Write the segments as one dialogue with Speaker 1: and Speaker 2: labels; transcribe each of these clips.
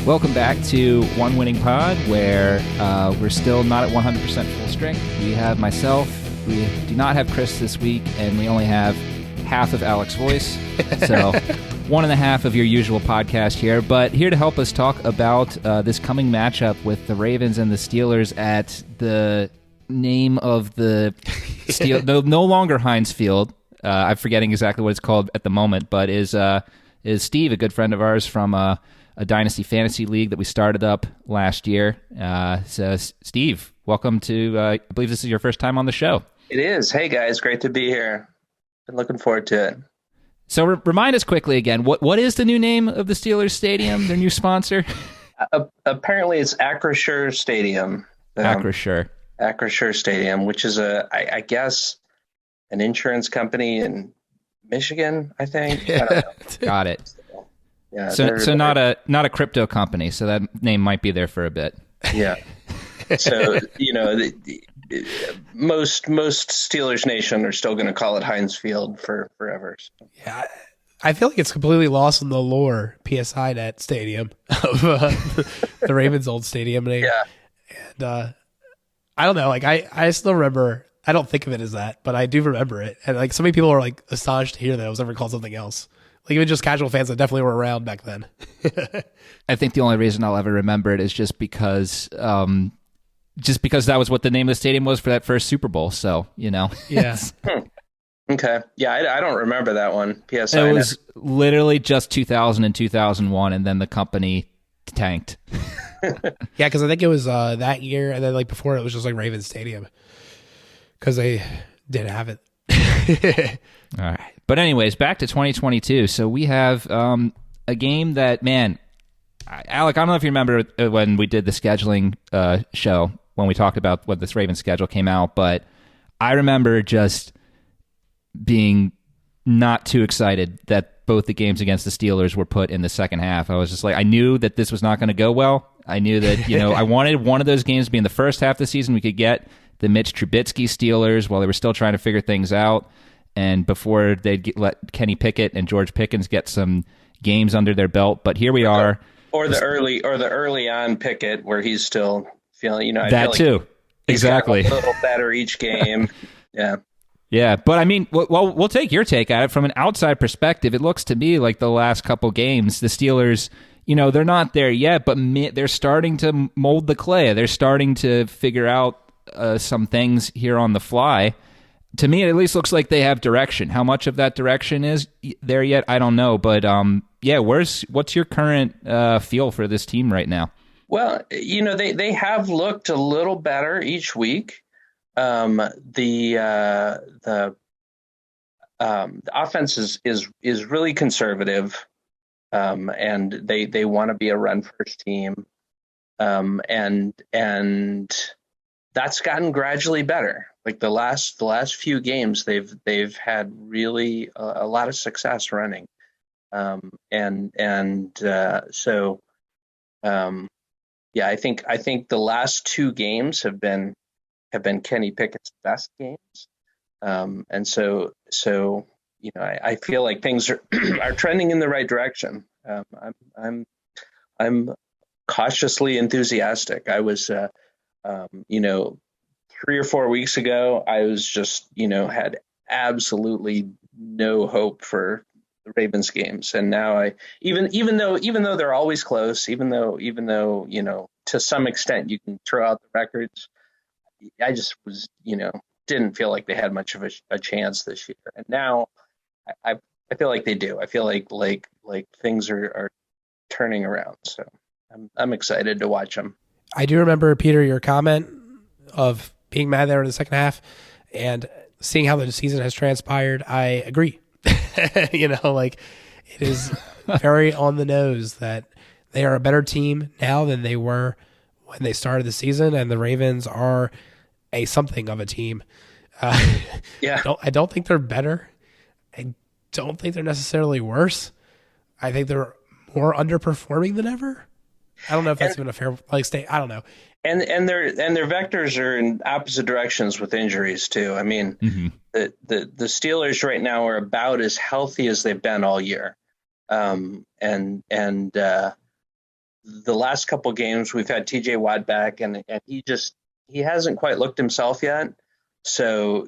Speaker 1: Welcome back to One Winning Pod, where we're still not at 100% full strength. We have myself. We do not have Chris this week, and we only have half of Alex's voice. So one and a half of your usual podcast here. But here to help us talk about this coming matchup with the Ravens and the Steelers at the name of the no longer Heinz Field. I'm forgetting exactly what it's called at the moment, but is Steve, a good friend of ours from a Dynasty Fantasy League that we started up last year. So, Steve, welcome to, I believe this is your first time on the show.
Speaker 2: It is. Hey, guys, great to be here. Been looking forward to it.
Speaker 1: So, remind us quickly again, what is the new name of the Steelers Stadium, their new sponsor?
Speaker 2: Apparently, it's Acrisure Stadium.
Speaker 1: Acrisure
Speaker 2: Stadium, which is, I guess, an insurance company in Michigan, I think. I don't know.
Speaker 1: Got it.
Speaker 2: Yeah,
Speaker 1: so not a crypto company, so that name might be there for a bit.
Speaker 2: Yeah. So most Steelers Nation are still going to call it Heinz Field forever. So.
Speaker 3: Yeah, I feel like it's completely lost in the lore. PSI Net Stadium of the Ravens' old stadium name.
Speaker 2: Yeah.
Speaker 3: And I don't know. Like I still remember. I don't think of it as that, but I do remember it. And like so many people are like astonished to hear that it was ever called something else. Like even just casual fans that definitely were around back then.
Speaker 1: I think the only reason I'll ever remember it is just because that was what the name of the stadium was for that first Super Bowl. So,
Speaker 3: Yeah.
Speaker 2: Okay. Yeah, I don't remember that one. PSI.
Speaker 1: It was literally just 2000 and 2001, and then the company tanked.
Speaker 3: Yeah, because I think it was that year, and then like before it was just like Ravens Stadium because they didn't have it.
Speaker 1: All right. But anyways, back to 2022. So we have a game that, man, Alec, I don't know if you remember when we did the scheduling show, when we talked about what this Ravens schedule came out, but I remember just being not too excited that both the games against the Steelers were put in the second half. I was just like, I knew that this was not going to go well. I knew that, I wanted one of those games to be in the first half of the season. We could get the Mitch Trubisky Steelers while they were still trying to figure things out. And before they'd let Kenny Pickett and George Pickens get some games under their belt, but here we are.
Speaker 2: Or the early on Pickett, where he's still feeling, I
Speaker 1: that
Speaker 2: feel like
Speaker 1: too, exactly,
Speaker 2: a little better each game.
Speaker 1: Yeah. But I mean, well, we'll take your take at it from an outside perspective. It looks to me like the last couple games, the Steelers, they're not there yet, but they're starting to mold the clay. They're starting to figure out some things here on the fly. To me, it at least looks like they have direction. How much of that direction is there yet, I don't know. But what's your current feel for this team right now?
Speaker 2: Well, they have looked a little better each week. The offense is really conservative, and they want to be a run first team, and that's gotten gradually better. Like the last few games, they've had really a lot of success running, so I think the last two games have been Kenny Pickett's best games, and so I feel like things are are trending in the right direction. I'm cautiously enthusiastic. I was 3 or 4 weeks ago, I was just, had absolutely no hope for the Ravens games. And now even though they're always close, even though, to some extent you can throw out the records, I just was, didn't feel like they had much of a chance this year. And now I feel like they do. I feel like things are turning around. So I'm excited to watch them.
Speaker 3: I do remember, Peter, your comment of being mad there in the second half and seeing how the season has transpired. I agree. It is very on the nose that they are a better team now than they were when they started the season, and the Ravens are a something of a team.
Speaker 2: Yeah.
Speaker 3: I don't think they're better. I don't think they're necessarily worse. I think they're more underperforming than ever. I don't know if that's even a fair state. I don't know.
Speaker 2: And their vectors are in opposite directions with injuries too. I mean, the Steelers right now are about as healthy as they've been all year, and the last couple games we've had TJ Watt back, and he hasn't quite looked himself yet. So,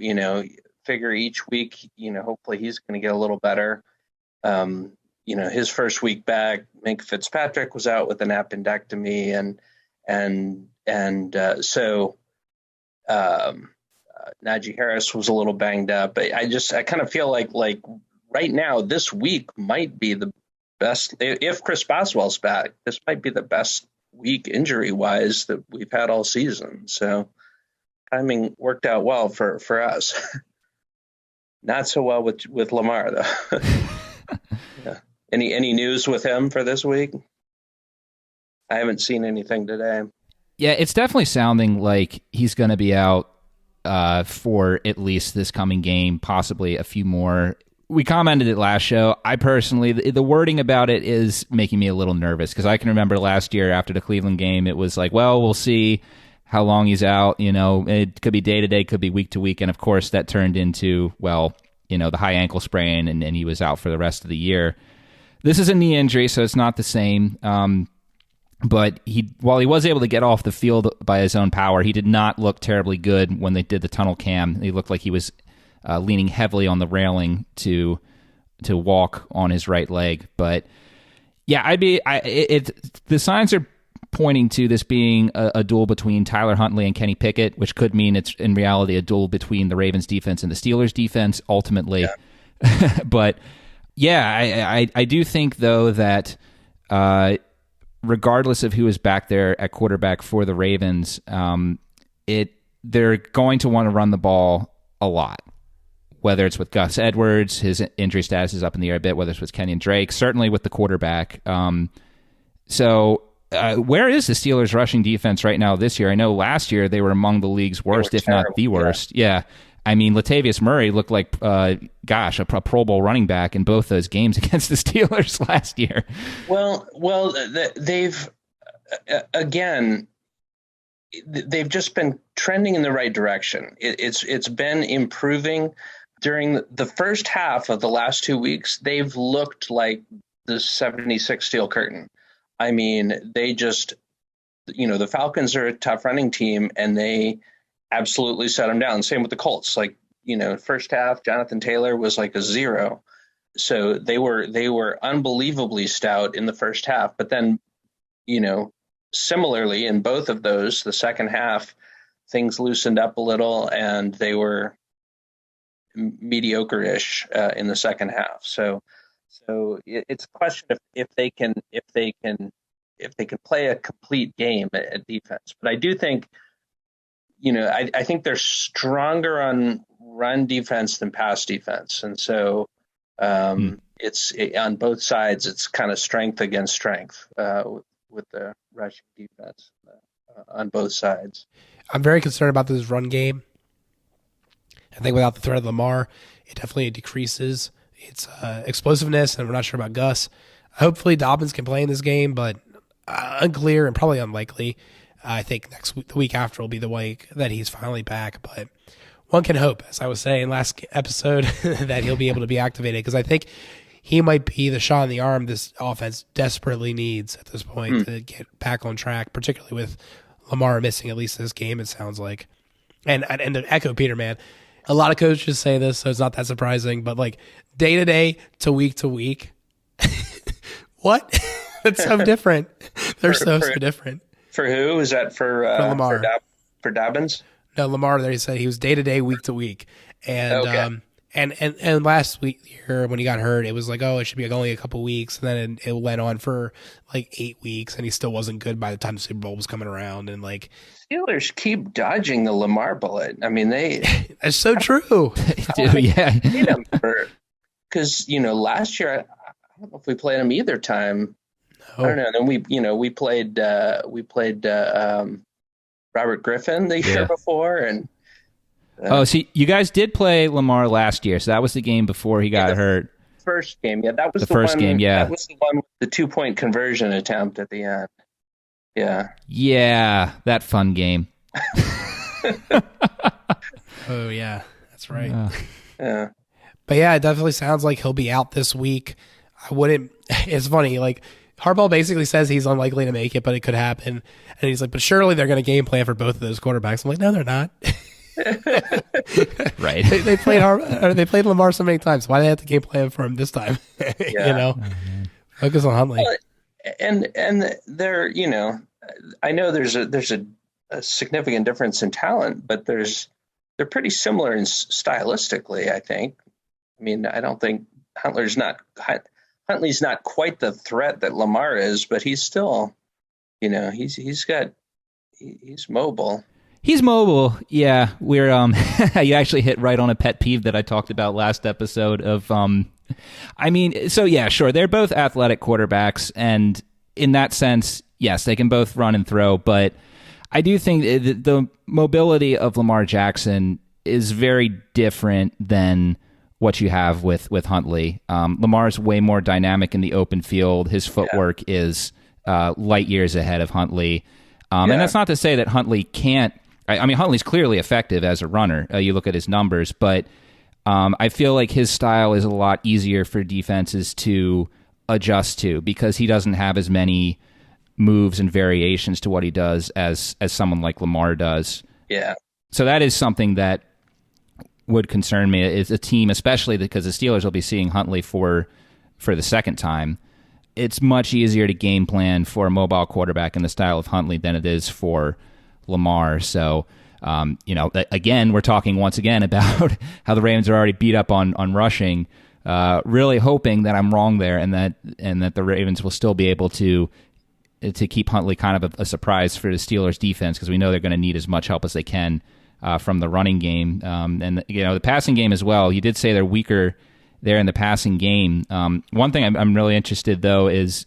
Speaker 2: figure each week, hopefully he's going to get a little better. His first week back, Minka Fitzpatrick was out with an appendectomy, so Najee Harris was a little banged up. But I kind of feel like right now, this week might be the best. If Chris Boswell's back, this might be the best week injury wise that we've had all season. So timing worked out well for us. Not so well with Lamar though. Yeah. Any news with him for this week? I haven't seen anything today.
Speaker 1: Yeah, it's definitely sounding like he's going to be out for at least this coming game, possibly a few more. We commented it last show. I personally, the wording about it is making me a little nervous because I can remember last year after the Cleveland game, it was like, well, we'll see how long he's out. It could be day to day, could be week to week. And of course, that turned into, the high ankle sprain, and he was out for the rest of the year. This is a knee injury, so it's not the same. But while he was able to get off the field by his own power, he did not look terribly good when they did the tunnel cam. He looked like he was leaning heavily on the railing to walk on his right leg. But yeah, the signs are pointing to this being a duel between Tyler Huntley and Kenny Pickett, which could mean it's in reality a duel between the Ravens defense and the Steelers defense ultimately. Yeah. But yeah, I do think though that regardless of who is back there at quarterback for the Ravens, they're going to want to run the ball a lot. Whether it's with Gus Edwards, his injury status is up in the air a bit, whether it's with Kenyon Drake, certainly with the quarterback. Where is the Steelers' rushing defense right now this year? I know last year they were among the league's worst, if not the worst. Yeah. I mean, Latavius Murray looked like, a Pro Bowl running back in both those games against the Steelers last year.
Speaker 2: Well, they've just been trending in the right direction. It's been improving during the first half of the last 2 weeks. They've looked like the 76 Steel Curtain. I mean, they just, the Falcons are a tough running team, and they absolutely set them down. Same with the Colts. First half, Jonathan Taylor was like a 0. So they were unbelievably stout in the first half. But then, similarly in both of those, the second half, things loosened up a little, and they were mediocre-ish in the second half. So it's a question of if they can play a complete game at defense. But I do think, I think they're stronger on run defense than pass defense, and so it's on both sides. It's kind of strength against strength with the rushing defense on both sides.
Speaker 3: I'm very concerned about this run game. I think without the threat of Lamar, it definitely decreases its explosiveness, and we're not sure about Gus. Hopefully Dobbins can play in this game, but unclear and probably unlikely. I think the week after will be the week that he's finally back, but one can hope, as I was saying last episode, that he'll be able to be activated, because I think he might be the shot in the arm this offense desperately needs at this point to get back on track, particularly with Lamar missing at least this game, it sounds like. And to echo Peter, man, a lot of coaches say this, so it's not that surprising, but day to day to week, what? That's so different. They're so different.
Speaker 2: For who? Is that for
Speaker 3: Lamar?
Speaker 2: For Dobbins?
Speaker 3: No, Lamar, they said he was day to day, week to week. And
Speaker 2: okay.
Speaker 3: And last week here when he got hurt, it was like, it should be only a couple weeks, and then it went on for 8 weeks, and he still wasn't good by the time the Super Bowl was coming around. And
Speaker 2: Steelers keep dodging the Lamar bullet. I mean,
Speaker 3: that's so true.
Speaker 1: They do, yeah.
Speaker 2: Because last year I don't know if we played him either time. No. I don't know. Then we played Robert Griffin the year before, and
Speaker 1: see, you guys did play Lamar last year, so that was the game before he got hurt.
Speaker 2: First game, yeah, that was the
Speaker 1: first
Speaker 2: one,
Speaker 1: game, yeah.
Speaker 2: That was the one with the 2-point conversion attempt at the end.
Speaker 1: Yeah, that fun game.
Speaker 3: Oh yeah, that's right.
Speaker 2: Yeah,
Speaker 3: but yeah, it definitely sounds like he'll be out this week. I wouldn't. It's funny, Harbaugh basically says he's unlikely to make it, but it could happen. And he's like, but surely they're going to game plan for both of those quarterbacks. I'm like, no, they're not.
Speaker 1: Right.
Speaker 3: They played Lamar so many times. Why do they have to game plan for him this time? Focus on Huntley.
Speaker 2: Well, and they're, I know there's a significant difference in talent, but they're pretty similar in stylistically, I think. I mean, I don't think Huntley's not quite the threat that Lamar is, but he's still, he's mobile.
Speaker 1: He's mobile. Yeah. We're you actually hit right on a pet peeve that I talked about last episode of so yeah, sure. They're both athletic quarterbacks, and in that sense, yes, they can both run and throw, but I do think the mobility of Lamar Jackson is very different than what you have with Huntley. Lamar's way more dynamic in the open field. His footwork is light years ahead of Huntley. And that's not to say that Huntley can't. I mean, Huntley's clearly effective as a runner. You look at his numbers, but I feel like his style is a lot easier for defenses to adjust to because he doesn't have as many moves and variations to what he does as someone like Lamar does.
Speaker 2: Yeah.
Speaker 1: So that is something that would concern me. Is a team, especially because the Steelers will be seeing Huntley for the second time. It's much easier to game plan for a mobile quarterback in the style of Huntley than it is for Lamar. So, again, we're talking once again about how the Ravens are already beat up on rushing. Really hoping that I'm wrong there, and that the Ravens will still be able to keep Huntley kind of a surprise for the Steelers defense, because we know they're going to need as much help as they can from the running game, and the passing game as well. You did say they're weaker there in the passing game. One thing I'm really interested though is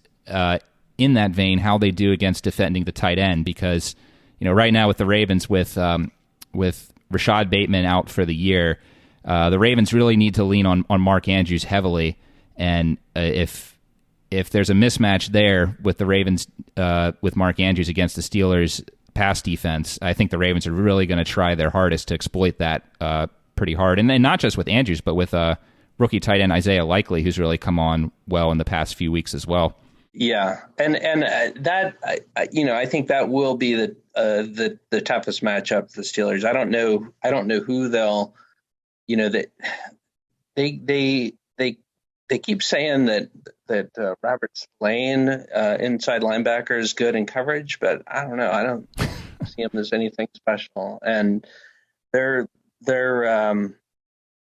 Speaker 1: in that vein how they do against defending the tight end, because right now with the Ravens with Rashad Bateman out for the year, the Ravens really need to lean on Mark Andrews heavily, and if there's a mismatch there with the Ravens with Mark Andrews against the Steelers pass defense, I think the Ravens are really going to try their hardest to exploit that pretty hard, and then not just with Andrews, but with rookie tight end Isaiah Likely, who's really come on well in the past few weeks as well.
Speaker 2: Yeah, and that I think that will be the toughest matchup for the Steelers. I don't know who they'll, that they keep saying that Robert Spillane, inside linebacker, is good in coverage, but I don't know. I don't see him as anything special. And their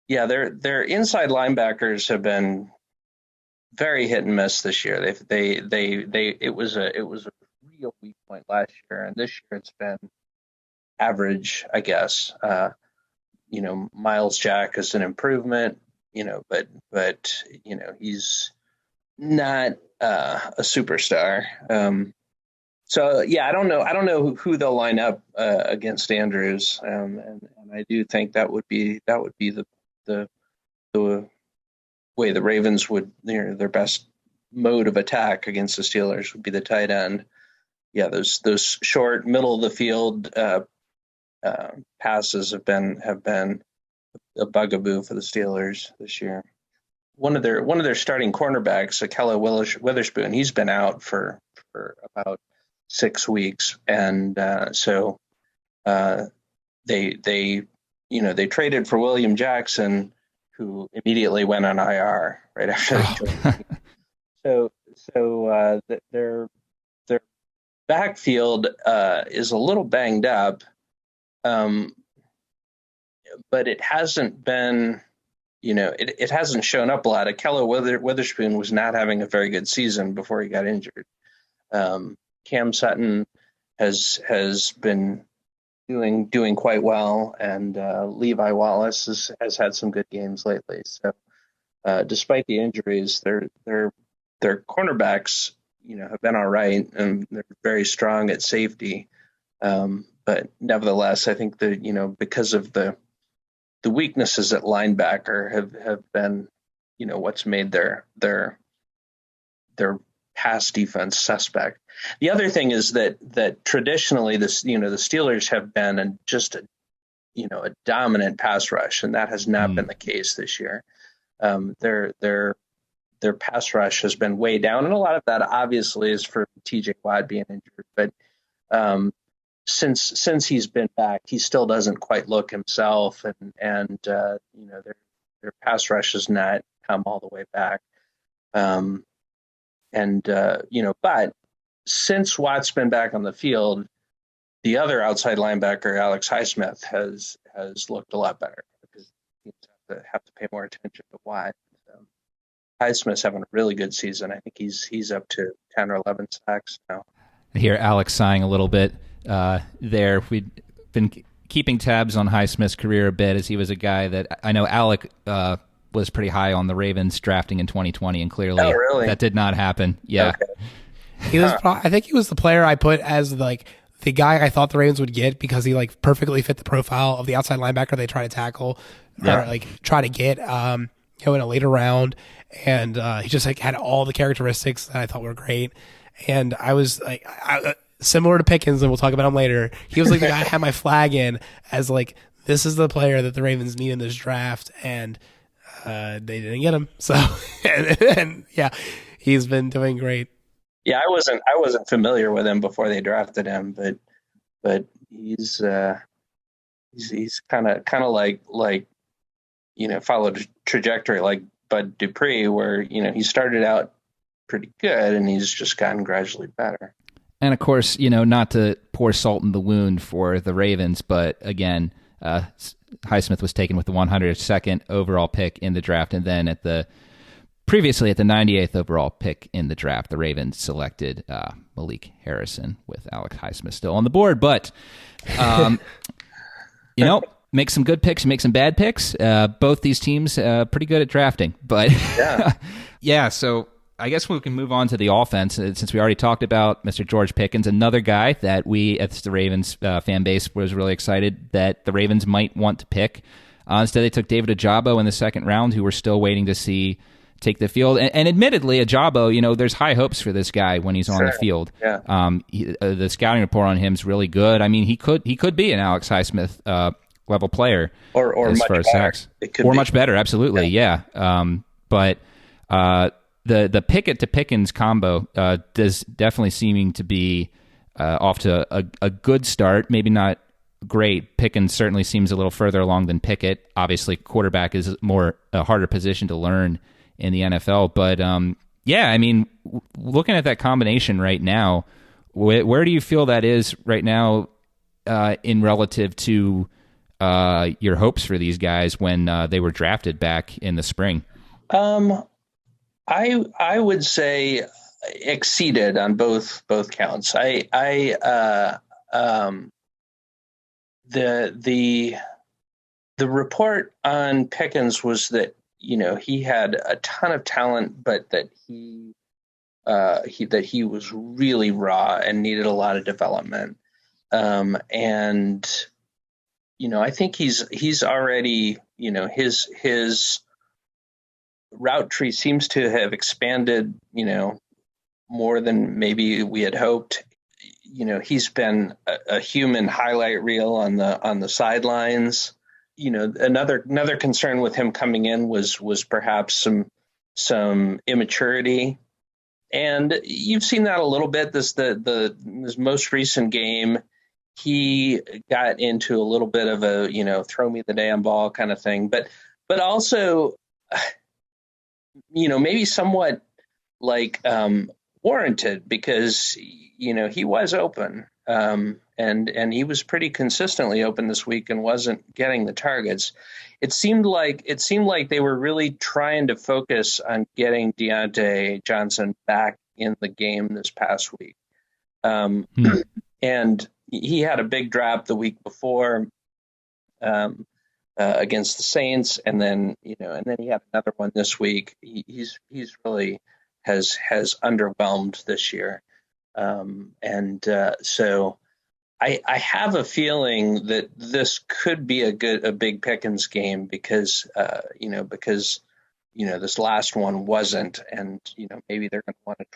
Speaker 2: inside linebackers have been very hit and miss this year. It was a real weak point last year, and this year it's been average, I guess. Miles Jack is an improvement, but he's not a superstar. So yeah, I don't know who they'll line up against Andrews, and I do think that would be the way the Ravens would, their best mode of attack against the Steelers would be the tight end. Yeah, those short middle of the field passes have been a bugaboo for the Steelers this year. One of their starting cornerbacks, Akella Witherspoon, he's been out for about 6 weeks, and so they traded for William Jackson, who immediately went on IR right after they joined. So their backfield is a little banged up, but it hasn't been, it hasn't shown up a lot. Akella Witherspoon was not having a very good season before he got injured. Cam Sutton has been doing quite well, and Levi Wallace has had some good games lately. So despite the injuries, their cornerbacks have been all right, and they're very strong at safety. But nevertheless, I think because of the weaknesses at linebacker have been what's made their pass defense suspect. The other thing is that traditionally the Steelers have been a dominant pass rush, and that has not been the case this year. Their their pass rush has been way down, and a lot of that obviously is for TJ Watt being injured. But since he's been back, he still doesn't quite look himself, and their pass rush has not come all the way back. But since Watt's been back on the field, the other outside linebacker, Alex Highsmith, has looked a lot better because teams have to pay more attention to Watt. Highsmith's having a really good season. I think he's up to 10 or 11 sacks now. I
Speaker 1: hear Alex sighing a little bit there. We've been keeping tabs on Highsmith's career a bit, as he was a guy that I know Alec was pretty high on the Ravens drafting in 2020, and clearly that did not happen. Yeah.
Speaker 2: Okay.
Speaker 3: He was. I think he was the player I put as like the guy I thought the Ravens would get because he like perfectly fit the profile of the outside linebacker they try to tackle or like try to get in a later round, and he just like had all the characteristics that I thought were great. And I was like, similar to Pickens, and we'll talk about him later. He was like the guy I had my flag in as like, this is the player that the Ravens need in this draft, and they didn't get him. So and yeah, he's been doing great.
Speaker 2: Yeah, I wasn't familiar with him before they drafted him, but he's kind of like followed a trajectory like Bud Dupree, where he started out pretty good and he's just gotten gradually better.
Speaker 1: And of course, not to pour salt in the wound for the Ravens, but again, Highsmith was taken with the 102nd overall pick in the draft, and then previously at the 98th overall pick in the draft, the Ravens selected Malik Harrison with Alex Highsmith still on the board. But, make some good picks, make some bad picks. Both these teams pretty good at drafting. But, yeah, so I guess we can move on to the offense, since we already talked about Mr. George Pickens, another guy that we, at the Ravens fan base, was really excited that the Ravens might want to pick. Instead, they took David Ojabo in the second round, who we're still waiting to see take the field. And admittedly, Ojabo, there's high hopes for this guy when he's on the field.
Speaker 2: Yeah.
Speaker 1: The scouting report on him is really good. I mean, he could be an Alex Highsmith level player,
Speaker 2: or
Speaker 1: as
Speaker 2: much
Speaker 1: far as
Speaker 2: better.
Speaker 1: sacks, much better. Absolutely, yeah. But the Pickett to Pickens combo does definitely seeming to be off to a good start. Maybe not great. Pickens certainly seems a little further along than Pickett. Obviously, quarterback is a harder position to learn in the NFL. But looking at that combination right now, where do you feel that is right now in relative to your hopes for these guys when they were drafted back in the spring?
Speaker 2: I would say exceeded on both counts. The report on Pickens was that he had a ton of talent, but that he was really raw and needed a lot of development. And I think he's already his route tree seems to have expanded more than maybe we had hoped. He's been a human highlight reel on the sidelines. Another concern with him coming in was perhaps some immaturity, and you've seen that a little bit. This most recent game, he got into a little bit of a throw me the damn ball kind of thing, but also maybe somewhat like warranted, because he was open. And he was pretty consistently open this week and wasn't getting the targets. It seemed like they were really trying to focus on getting Deontay Johnson back in the game this past week. And he had a big drop the week before against the Saints, and then he had another one this week. He's really has underwhelmed this year. So I have a feeling that this could be a big Pickens game because this last one wasn't, and maybe they're going to want to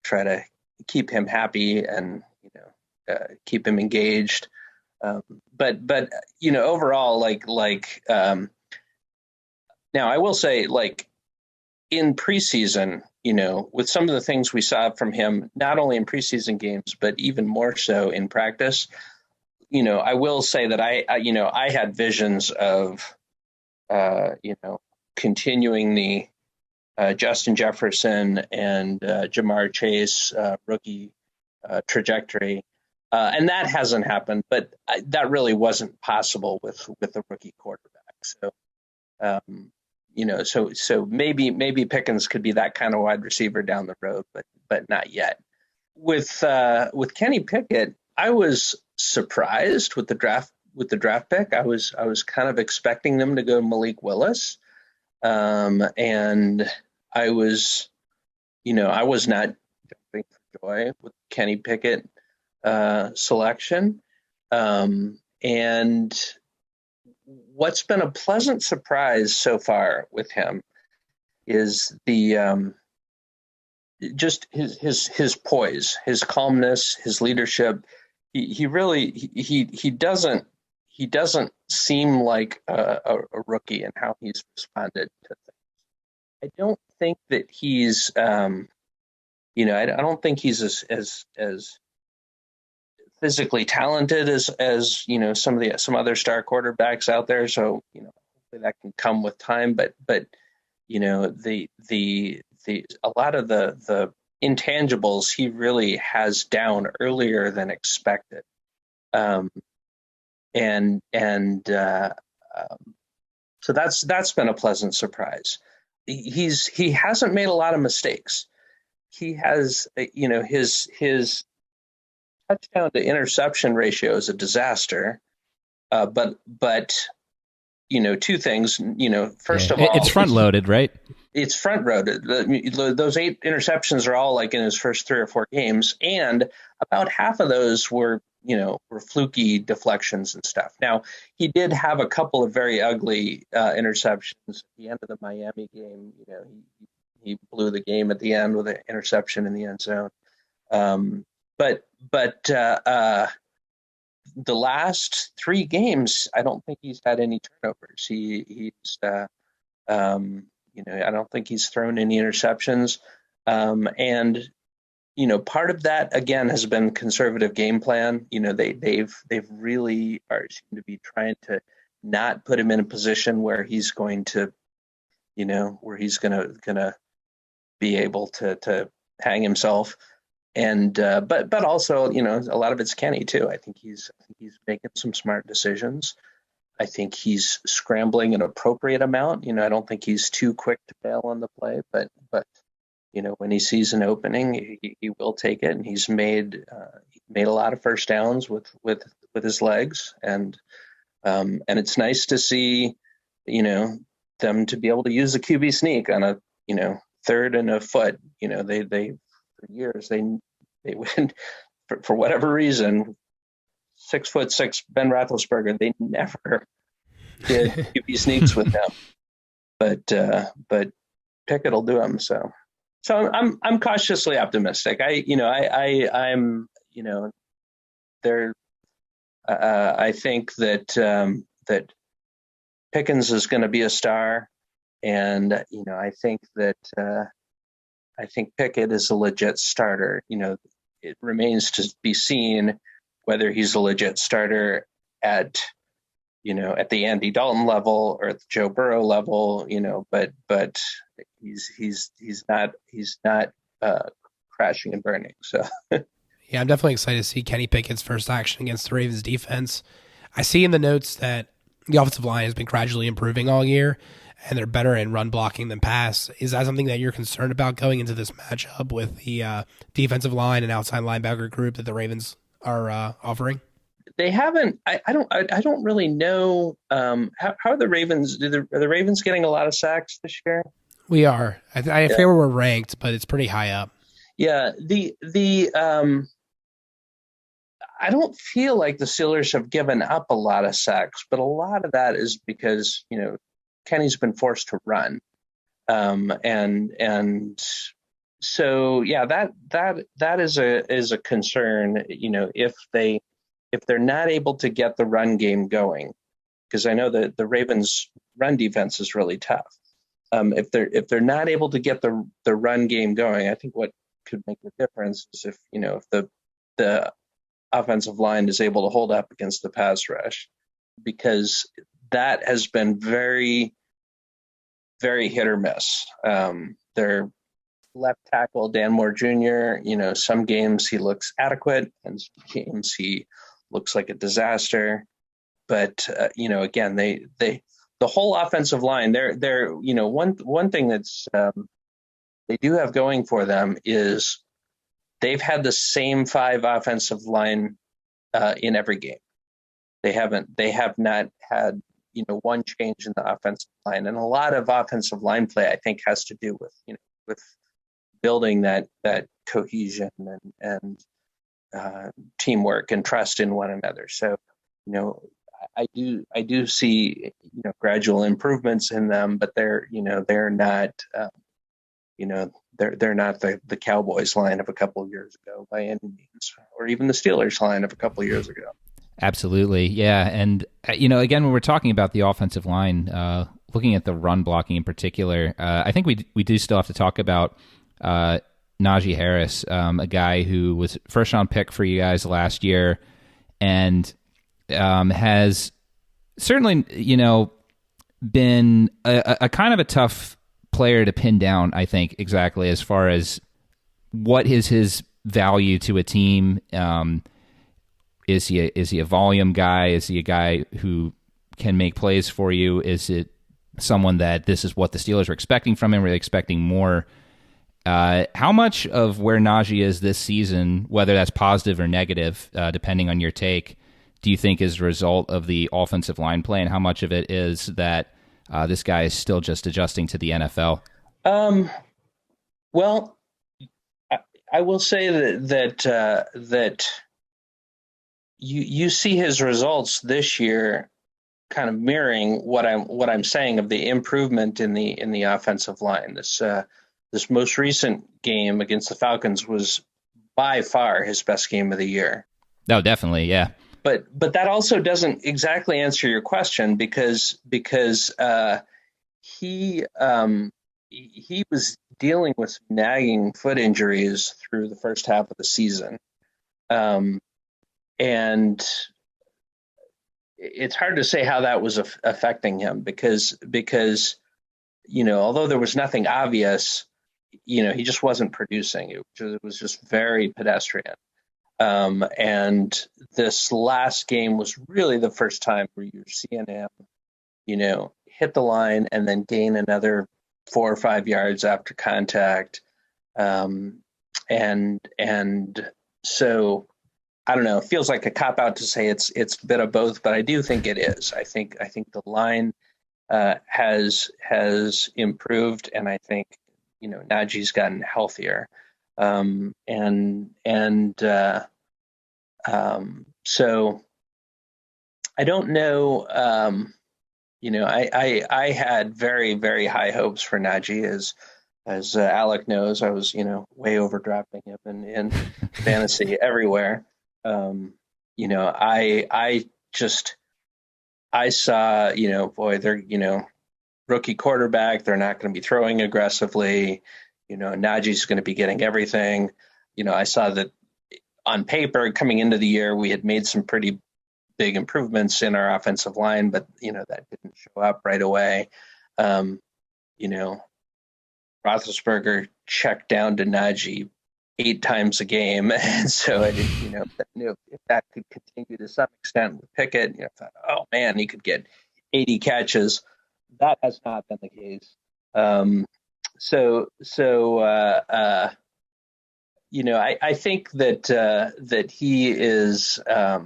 Speaker 2: try to keep him happy and keep him engaged. But overall, now I will say, in preseason, with some of the things we saw from him, not only in preseason games, but even more so in practice, I will say that I had visions of, continuing the Justin Jefferson and Jamar Chase rookie trajectory. And that hasn't happened, but that really wasn't possible with a rookie quarterback. So, so maybe Pickens could be that kind of wide receiver down the road, but not yet. With Kenny Pickett, I was surprised with the draft pick. I was kind of expecting them to go Malik Willis, and I was not jumping for joy with Kenny Pickett selection. And what's been a pleasant surprise so far with him is the just his poise, his calmness, his leadership. He doesn't seem like a rookie in how he's responded to things. I don't think that he's I don't think he's as physically talented as some other star quarterbacks out there. So hopefully that can come with time. But the a lot of the intangibles he really has down earlier than expected. So that's been a pleasant surprise. He hasn't made a lot of mistakes. He has, his touchdown to interception ratio is a disaster. But two things, first of all,
Speaker 1: it's front loaded, right?
Speaker 2: It's front loaded. Those 8 interceptions are all like in his first 3 or 4 games. And about half of those were fluky deflections and stuff. Now, he did have a couple of very ugly interceptions at the end of the Miami game. He blew the game at the end with an interception in the end zone. But the last 3 games, I don't think he's had any turnovers. I don't think he's thrown any interceptions. And part of that again has been conservative game plan. They've really seem to be trying to not put him in a position where he's going to be able to hang himself. And but also a lot of it's Kenny too. I think he's making some smart decisions. I think he's scrambling an appropriate amount. I don't think he's too quick to bail on the play, but when he sees an opening, he will take it. And he's made a lot of first downs with his legs, and it's nice to see them to be able to use a QB sneak on a 3rd and a foot. They for years they went for whatever reason. 6'6" Ben Roethlisberger, they never did QB sneaks with them, but Pickett will do them. So I'm cautiously optimistic. I'm there. I think that Pickens is going to be a star, and I think that Pickett is a legit starter. It remains to be seen whether he's a legit starter at the Andy Dalton level or at the Joe Burrow level, but he's not crashing and burning. So
Speaker 3: yeah, I'm definitely excited to see Kenny Pickett's first action against the Ravens defense. I see in the notes that the offensive line has been gradually improving all year, and they're better in run blocking than pass. Is that something that you're concerned about going into this matchup with the defensive line and outside linebacker group that the Ravens are offering?
Speaker 2: They haven't. I don't really know how are the Ravens. Are the Ravens getting a lot of sacks this year?
Speaker 3: We are. I forget where we're ranked, but it's pretty high up.
Speaker 2: Yeah. I don't feel like the Steelers have given up a lot of sacks, but a lot of that is because Kenny's been forced to run, and so yeah, that is a concern. If they're not able to get the run game going, because I know that the Ravens' run defense is really tough. if they're not able to get the run game going, I think what could make the difference is if the offensive line is able to hold up against the pass rush, because that has been very, very hit or miss. Their left tackle, Dan Moore Jr., some games he looks adequate and some games he looks like a disaster. But, again, the whole offensive line, they're one thing that's they do have going for them is they've had the same 5 offensive line in every game. They have not had, one change in the offensive line. And a lot of offensive line play, I think, has to do with building that cohesion and teamwork and trust in one another. So, I do see, gradual improvements in them, but they're not, they're not the Cowboys line of a couple of years ago by any means, or even the Steelers line of a couple of years ago.
Speaker 1: Absolutely. Yeah. And, again, when we're talking about the offensive line, looking at the run blocking in particular, I think we do still have to talk about Najee Harris, a guy who was first round pick for you guys last year and has certainly, been a kind of a tough player to pin down, I think, exactly as far as what is his value to a team. Is he a volume guy? Is he a guy who can make plays for you? Is it someone that this is what the Steelers are expecting from him? Really expecting more? How much of where Najee is this season, whether that's positive or negative, depending on your take, do you think is a result of the offensive line play, and how much of it is that this guy is still just adjusting to the NFL?
Speaker 2: Well, I will say that you see his results this year kind of mirroring what I'm saying of the improvement in the offensive line. This most recent game against the Falcons was by far his best game of the year.
Speaker 1: No, definitely, yeah.
Speaker 2: But that also doesn't exactly answer your question because he was dealing with some nagging foot injuries through the first half of the season, and it's hard to say how that was affecting him because although there was nothing obvious, he just wasn't producing. It was just very pedestrian. And this last game was really the first time where you're seeing him, hit the line and then gain another 4 or 5 yards after contact. And so I don't know, it feels like a cop out to say it's a bit of both, but I do think it is. I think the line has improved, and I think Najee's gotten healthier. So I don't know. I had very, very high hopes for Najee, as Alec knows. I was way overdrafting him in fantasy everywhere. I saw boy, they're rookie quarterback. They're not going to be throwing aggressively. Najee's going to be getting everything. I saw that on paper coming into the year, we had made some pretty big improvements in our offensive line, but that didn't show up right away. Roethlisberger checked down to Najee 8 times a game, and so I didn't, if that could continue to some extent with Pickett, thought, oh man, he could get 80 catches. That has not been the case. I think that he is, I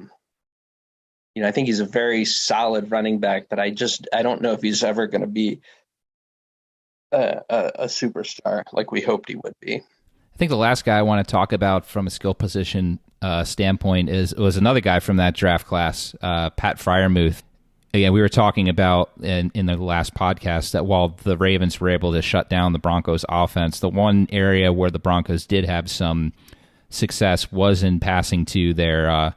Speaker 2: think he's a very solid running back, but I don't know if he's ever going to be a superstar like we hoped he would be.
Speaker 1: I think the last guy I want to talk about from a skill position standpoint was another guy from that draft class, Pat Freiermuth. Again, we were talking about in the last podcast that while the Ravens were able to shut down the Broncos' offense, the one area where the Broncos did have some success was in passing to their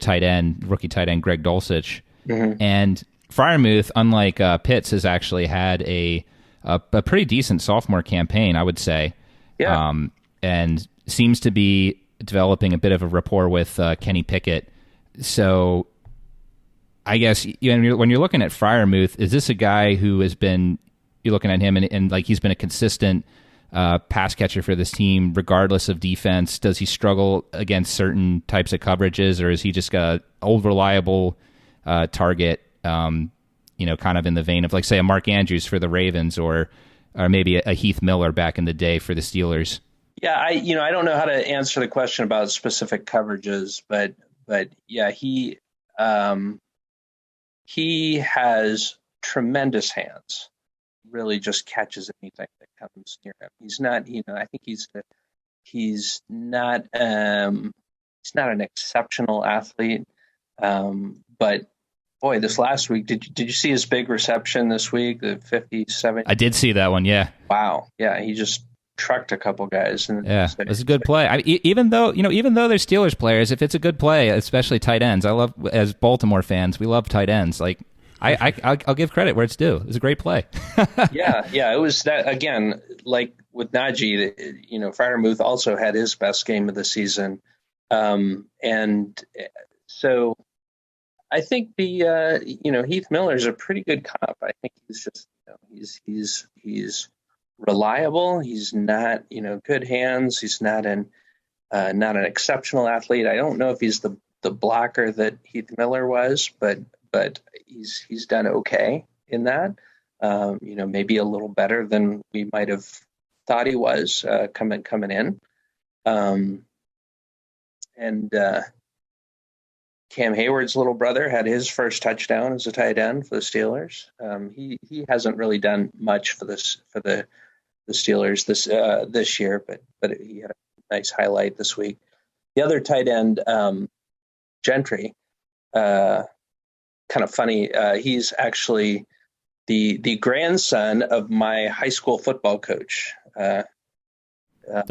Speaker 1: tight end, rookie tight end Greg Dulcich. Mm-hmm. And Freiermuth, unlike Pitts, has actually had a a pretty decent sophomore campaign, I would say.
Speaker 2: Yeah.
Speaker 1: And seems to be developing a bit of a rapport with Kenny Pickett. So I guess when you're looking at Freiermuth, is this a guy who has been, you're looking at him and like he's been a consistent pass catcher for this team regardless of defense? Does he struggle against certain types of coverages, or is he just a old reliable target, kind of in the vein of like, say, a Mark Andrews for the Ravens, or maybe a Heath Miller back in the day for the Steelers?
Speaker 2: Yeah, I don't know how to answer the question about specific coverages, but yeah, he has tremendous hands. Really, just catches anything that comes near him. He's not, I think he's not an exceptional athlete, but boy, this last week, did you see his big reception this week? The 57.
Speaker 1: I did see that one. Yeah.
Speaker 2: Wow. Yeah, he just trucked a couple guys.
Speaker 1: Yeah, it was a good play. Even though they're Steelers players, if it's a good play, especially tight ends, I love, as Baltimore fans, we love tight ends. Like I'll give credit where it's due. It was a great play.
Speaker 2: yeah, it was that again. Like with Najee, Freiermuth also had his best game of the season, and so I think the Heath Miller is a pretty good comp. I think he's just he's reliable. He's not good hands. He's not an exceptional athlete. I don't know if he's the blocker that Heath Miller was, but he's done okay in that. Maybe a little better than we might have thought he was coming in. And Cam Hayward's little brother had his first touchdown as a tight end for the Steelers. He hasn't really done much for the Steelers this year, but he had a nice highlight this week. The other tight end, Gentry, kind of funny. He's actually the grandson of my high school football coach.
Speaker 1: Oh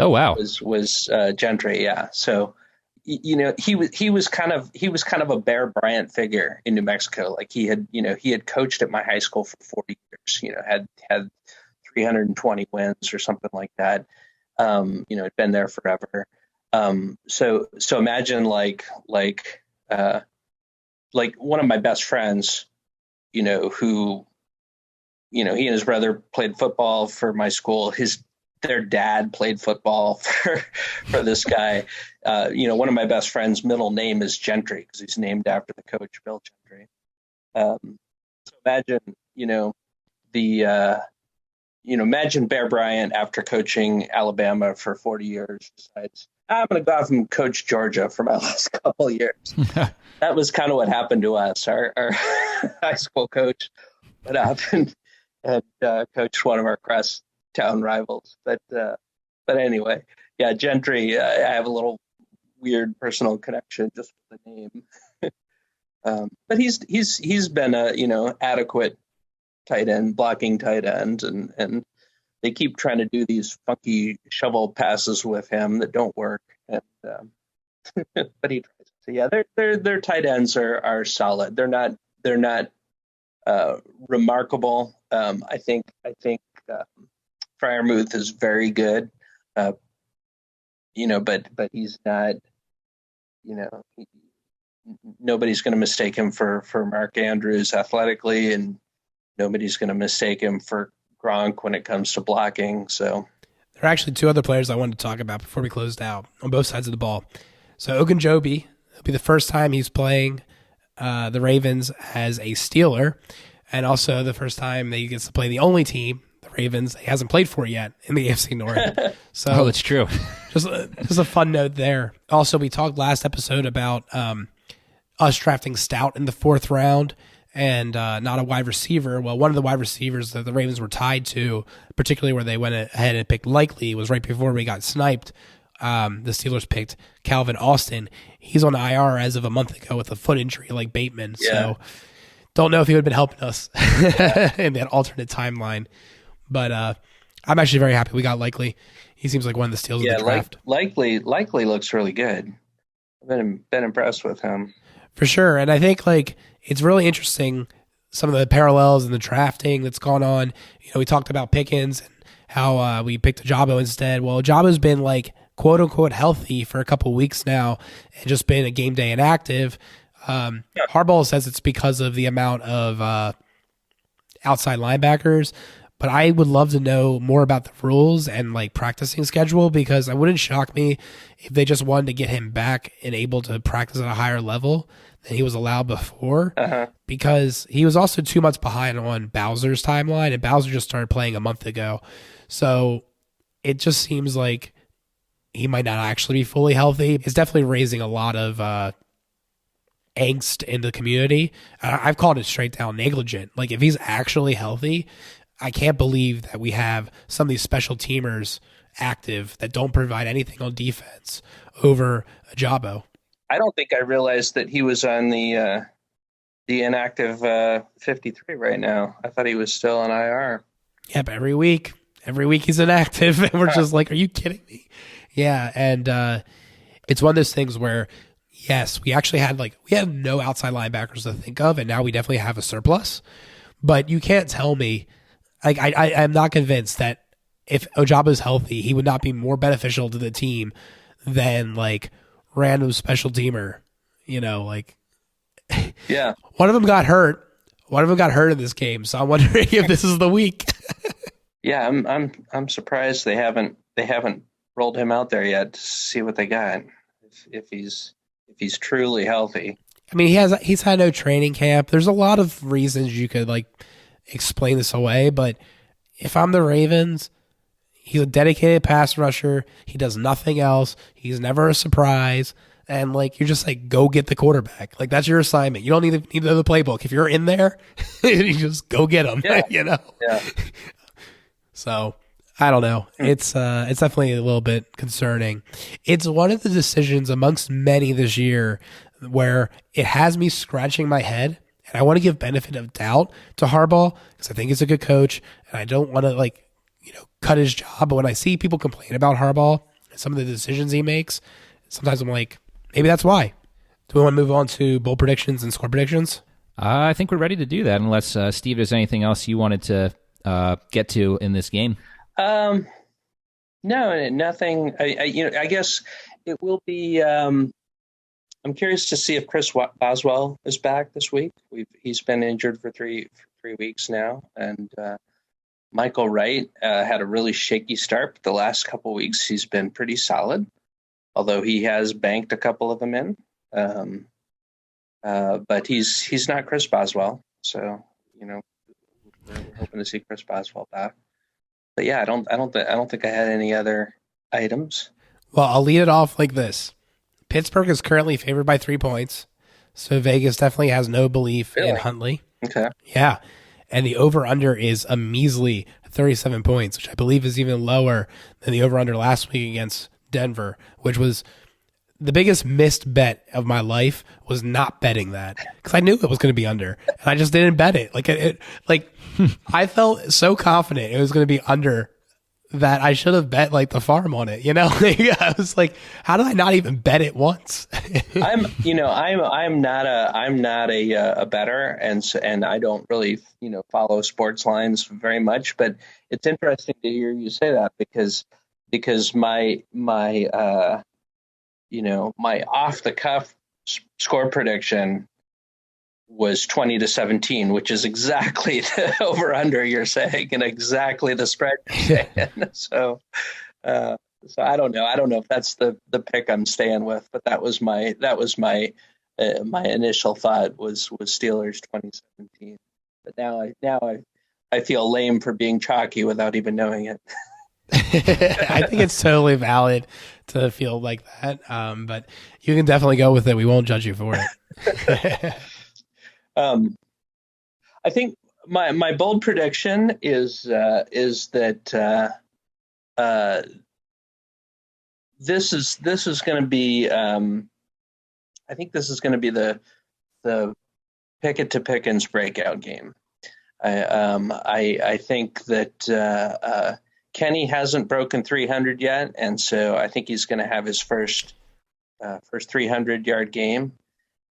Speaker 1: wow,
Speaker 2: was Gentry? Yeah. So he was kind of a Bear Bryant figure in New Mexico. Like he had coached at my high school for 40 years. Had 320 wins or something like that. Had been there forever. So imagine like one of my best friends, who, he and his brother played football for my school. Their dad played football for this guy. One of my best friends' middle name is Gentry because he's named after the coach, Bill Gentry. So imagine, imagine Bear Bryant after coaching Alabama for 40 years decides, I'm going to go off and coach Georgia for my last couple of years. That was kind of what happened to us. Our high school coach went up and coached one of our crosstown rivals. But anyway, yeah, Gentry, I have a little weird personal connection just with the name. But he's been a adequate tight end, blocking tight end, and they keep trying to do these funky shovel passes with him that don't work. And but he tries. So yeah, their tight ends are solid. They're not remarkable. I think Freiermuth is very good. But he's not. Nobody's going to mistake him for Mark Andrews athletically, and nobody's going to mistake him for Gronk when it comes to blocking. So
Speaker 3: there are actually two other players I wanted to talk about before we closed out on both sides of the ball. So Ogunjobi, it'll be the first time he's playing the Ravens as a Steeler, and also the first time that he gets to play the only team, the Ravens, he hasn't played for yet in the AFC North. So
Speaker 1: that's true.
Speaker 3: just a fun note there. Also, we talked last episode about us drafting Stout in the 4th round and not a wide receiver. Well, one of the wide receivers that the Ravens were tied to, particularly where they went ahead and picked Likely, was right before we got sniped. The Steelers picked Calvin Austin. He's on IR as of a month ago with a foot injury like Bateman. Yeah. So don't know if he would have been helping us in that alternate timeline. But I'm actually very happy we got Likely. He seems like one of the steals of the draft.
Speaker 2: Likely looks really good. I've been impressed with him.
Speaker 3: For sure. And I think it's really interesting some of the parallels in the drafting that's gone on. We talked about Pickens and how we picked Ajabo instead. Well, Ajabo's been like quote unquote healthy for a couple of weeks now and just been a game day inactive. Harbaugh says it's because of the amount of outside linebackers, but I would love to know more about the rules and like practicing schedule, because it wouldn't shock me if they just wanted to get him back and able to practice at a higher level than he was allowed before, because he was also 2 months behind on Bowser's timeline, and Bowser just started playing a month ago. So it just seems like he might not actually be fully healthy. It's definitely raising a lot of angst in the community. I've called it straight down negligent. Like, if he's actually healthy, I can't believe that we have some of these special teamers active that don't provide anything on defense over Ajabo.
Speaker 2: I don't think I realized that he was on the inactive 53 right now. I thought he was still on IR.
Speaker 3: Yep, every week he's inactive, and we're just like, are you kidding me? Yeah, and it's one of those things where, yes, we actually had no outside linebackers to think of, and now we definitely have a surplus. But you can't tell me, like, I'm not convinced that if Ojabo's healthy, he would not be more beneficial to the team than like random special teamer.
Speaker 2: Yeah.
Speaker 3: One of them got hurt. In this game, so I'm wondering if this is the week.
Speaker 2: Yeah, I'm surprised they haven't rolled him out there yet to see what they got. If he's truly healthy.
Speaker 3: I mean, he's had no training camp. There's a lot of reasons you could like explain this away, but if I'm the Ravens, he's a dedicated pass rusher. He does nothing else. He's never a surprise. And like, you're just like, go get the quarterback. Like, that's your assignment. You don't need to know the playbook. If you're in there, you just go get him.
Speaker 2: Yeah.
Speaker 3: Yeah. So I don't know. It's definitely a little bit concerning. It's one of the decisions amongst many this year where it has me scratching my head, and I want to give benefit of doubt to Harbaugh because I think he's a good coach, and I don't want to cut his job. But when I see people complain about Harbaugh and some of the decisions he makes, sometimes I'm like, maybe that's why. Do we want to move on to bowl predictions and score predictions?
Speaker 1: I think we're ready to do that, unless Steve, there's anything else you wanted to get to in this game.
Speaker 2: No, nothing. I guess it will be. I'm curious to see if Chris Boswell is back this week. He's been injured for three weeks now, and Michael Wright had a really shaky start. But the last couple of weeks, he's been pretty solid, although he has banked a couple of them in. But he's not Chris Boswell, so we're hoping to see Chris Boswell back. But yeah, I don't think I had any other items.
Speaker 3: Well, I'll lead it off like this. Pittsburgh is currently favored by 3 points, so Vegas definitely has no belief in Huntley.
Speaker 2: Okay.
Speaker 3: Yeah, and the over-under is a measly 37 points, which I believe is even lower than the over-under last week against Denver, which was the biggest missed bet of my life, was not betting that, because I knew it was going to be under, and I just didn't bet it. I felt so confident it was going to be under that I should have bet like the farm on it. I was like, how did I not even bet it once?
Speaker 2: I'm not a bettor, and I don't really follow sports lines very much. But it's interesting to hear you say that because my off the cuff score prediction was 20-17, which is exactly the over under you're saying and exactly the spread you're saying. So I don't know. I don't know if that's the pick I'm staying with, but that was my my initial thought was Steelers 2017. But now I feel lame for being chalky without even knowing it.
Speaker 3: I think it's totally valid to feel like that, but you can definitely go with it. We won't judge you for it.
Speaker 2: I think my bold prediction is that this is going to be I think this is going to be the Pickett to Pickens breakout game. I think that Kenny hasn't broken 300 yet, and so I think he's going to have his first 300-yard game.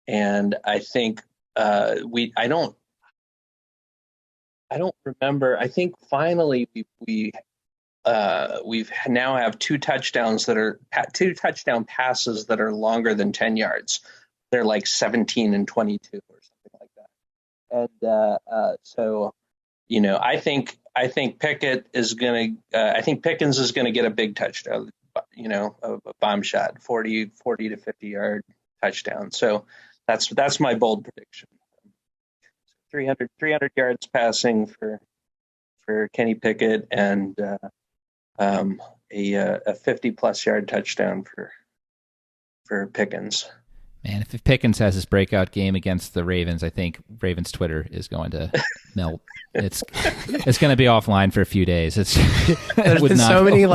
Speaker 2: And I think I don't remember. I think finally we've now have two touchdown passes that are longer than 10 yards. They're like 17 and 22 or something like that. And so, I think Pickett is going to. I think Pickens is going to get a big touchdown. A bomb shot, 40 to 50-yard touchdown. So that's my bold prediction. 300 yards passing for Kenny Pickett, and a 50+ yard touchdown for Pickens.
Speaker 1: Man, if Pickens has his breakout game against the Ravens, I think Ravens Twitter is going to melt. It's going to be offline for a few days.
Speaker 3: There's been so many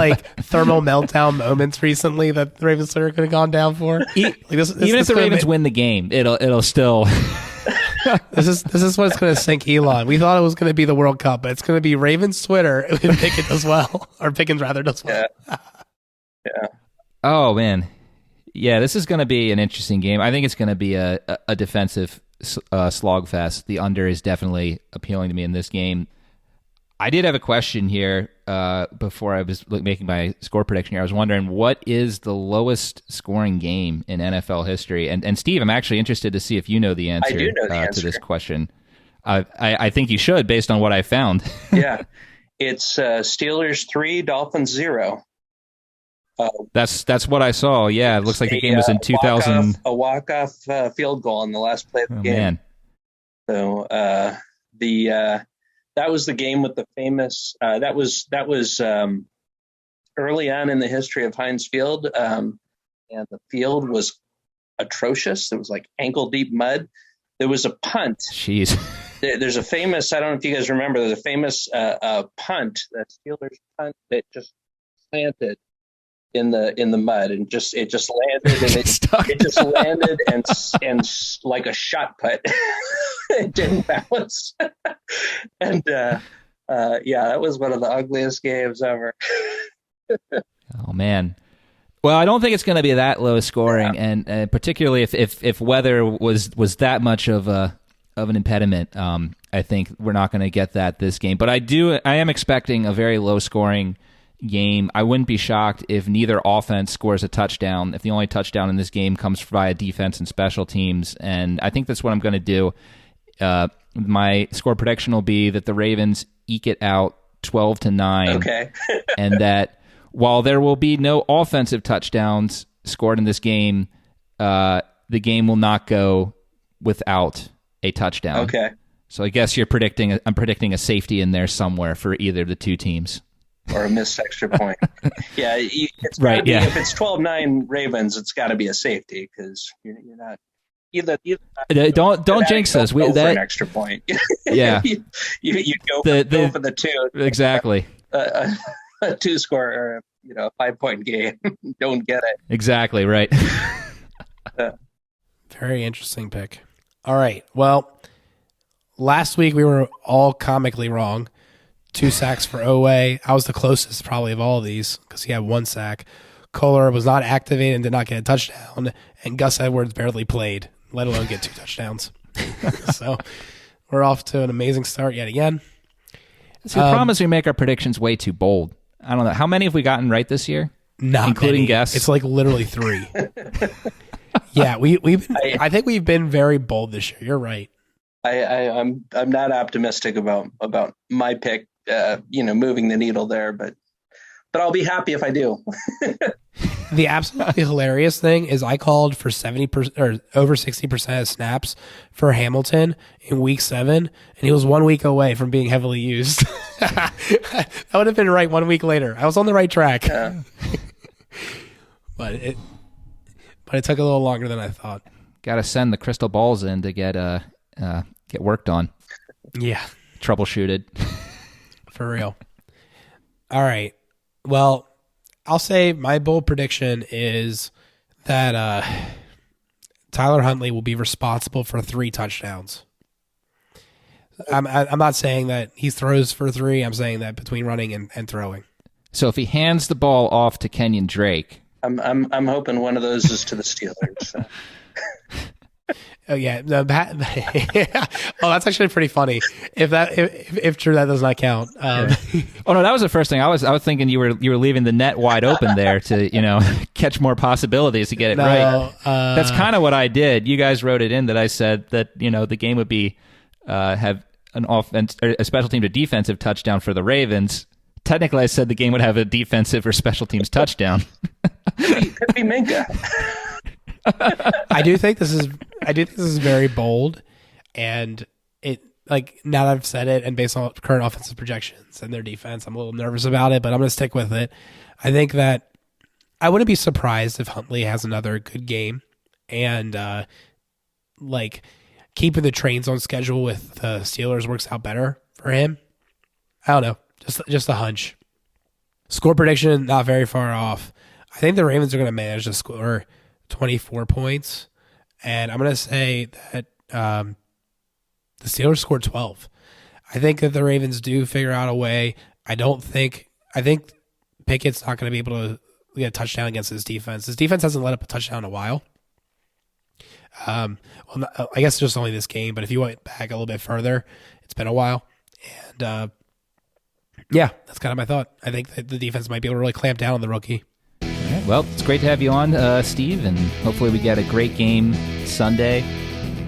Speaker 3: thermal meltdown moments recently that the Ravens Twitter could have gone down for.
Speaker 1: Even if the Ravens win the game, it'll still.
Speaker 3: This is what's going to sink Elon. We thought it was going to be the World Cup, but it's going to be Ravens Twitter if Pickett does well, or Pickens rather does well.
Speaker 2: Yeah.
Speaker 1: Oh man. Yeah, this is going to be an interesting game. I think it's going to be a defensive slogfest. The under is definitely appealing to me in this game. I did have a question here before I was making my score prediction here. I was wondering, what is the lowest scoring game in NFL history? And Steve, I'm actually interested to see if you know the answer,
Speaker 2: I do know the answer
Speaker 1: to this question. I think you should, based on what I found.
Speaker 2: Yeah, it's Steelers 3, Dolphins 0.
Speaker 1: That's what I saw. Yeah, it looks like the game was in 2000.
Speaker 2: A walk-off field goal on the last play of the game.
Speaker 1: Man.
Speaker 2: So that was the game with the famous. That was early on in the history of Heinz Field, and the field was atrocious. It was like ankle-deep mud. There was a punt.
Speaker 1: Jeez.
Speaker 2: There's a famous. I don't know if you guys remember. There's a famous punt, that Steelers punt that just slanted in the mud, and it just landed, and it just landed and like a shot put. It didn't bounce. And that was one of the ugliest games ever.
Speaker 1: Oh man. Well, I don't think it's going to be that low scoring, and particularly if weather was that much of an impediment, I think we're not going to get that this game. But I am expecting a very low scoring game. I wouldn't be shocked if neither offense scores a touchdown, if the only touchdown in this game comes via defense and special teams. And I think that's what I'm going to do. My score prediction will be that the Ravens eke it out 12-9.
Speaker 2: Okay.
Speaker 1: And that while there will be no offensive touchdowns scored in this game, the game will not go without a touchdown.
Speaker 2: Okay.
Speaker 1: So I guess I'm predicting a safety in there somewhere for either of the two teams.
Speaker 2: Or a missed extra point. Yeah, it's
Speaker 1: right. Yeah.
Speaker 2: If it's 12-9 Ravens, it's got to be a safety, because you're not either.
Speaker 1: Don't jinx us.
Speaker 2: For an extra point.
Speaker 1: Yeah.
Speaker 2: you go for the two.
Speaker 1: Exactly.
Speaker 2: A 2-score or a 5-point game. Don't get it.
Speaker 1: Exactly right.
Speaker 3: Very interesting pick. All right. Well, last week we were all comically wrong. 2 sacks for Oweh. I was the closest probably of all of these because he had 1 sack. Kohler was not activated and did not get a touchdown, and Gus Edwards barely played, let alone get 2 touchdowns. So we're off to an amazing start yet again.
Speaker 1: So the problem is we make our predictions way too bold. I don't know. How many have we gotten right this year?
Speaker 3: Not
Speaker 1: including
Speaker 3: many.
Speaker 1: guests.
Speaker 3: It's like literally 3. Yeah, I think we've been very bold this year. You're right.
Speaker 2: I'm not optimistic about my pick. Moving the needle there, but I'll be happy if I do.
Speaker 3: The absolutely hilarious thing is I called for 70% or over 60% of snaps for Hamilton in week 7, and he was 1 week away from being heavily used. That would have been right 1 week later. I was on the right track.
Speaker 2: Yeah.
Speaker 3: but it took a little longer than I thought.
Speaker 1: Got to send the crystal balls in to get worked on.
Speaker 3: Yeah.
Speaker 1: Troubleshooted.
Speaker 3: For real. All right. Well, I'll say my bold prediction is that Tyler Huntley will be responsible for 3 touchdowns. I'm not saying that he throws for 3. I'm saying that between running and throwing.
Speaker 1: So if he hands the ball off to Kenyon Drake,
Speaker 2: I'm hoping one of those is to the Steelers. So.
Speaker 3: Oh yeah, oh, that's actually pretty funny. If true, that does not count.
Speaker 1: Oh no, that was the first thing I was thinking. You were leaving the net wide open there to catch more possibilities to get it right. That's kind of what I did. You guys wrote it in that I said that the game would be have an offense, or a special team to defensive touchdown for the Ravens. Technically, I said the game would have a defensive or special teams touchdown.
Speaker 2: Could be Minka.
Speaker 3: I do think this is very bold, and it now that I've said it, and based on current offensive projections and their defense, I'm a little nervous about it, but I'm going to stick with it. I think that I wouldn't be surprised if Huntley has another good game, and keeping the trains on schedule with the Steelers works out better for him. I don't know, just a hunch. Score prediction not very far off. I think the Ravens are going to manage to score 24 points, and I'm going to say that the Steelers scored 12. I think that the Ravens do figure out a way. I think Pickett's not going to be able to get a touchdown against his defense. His defense hasn't let up a touchdown in a while. I guess just only this game, but if you went back a little bit further, it's been a while. And yeah, that's kind of my thought. I think that the defense might be able to really clamp down on the rookie.
Speaker 1: Well, it's great to have you on, Steve, and hopefully we get a great game Sunday.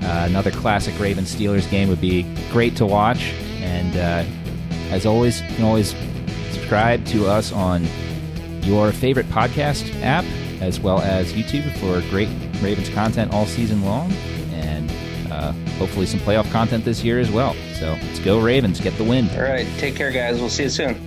Speaker 1: Another classic Ravens-Steelers game would be great to watch. And as always, you can always subscribe to us on your favorite podcast app, as well as YouTube, for great Ravens content all season long, and hopefully some playoff content this year as well. So let's go Ravens, get the win.
Speaker 2: All right, take care, guys. We'll see you soon.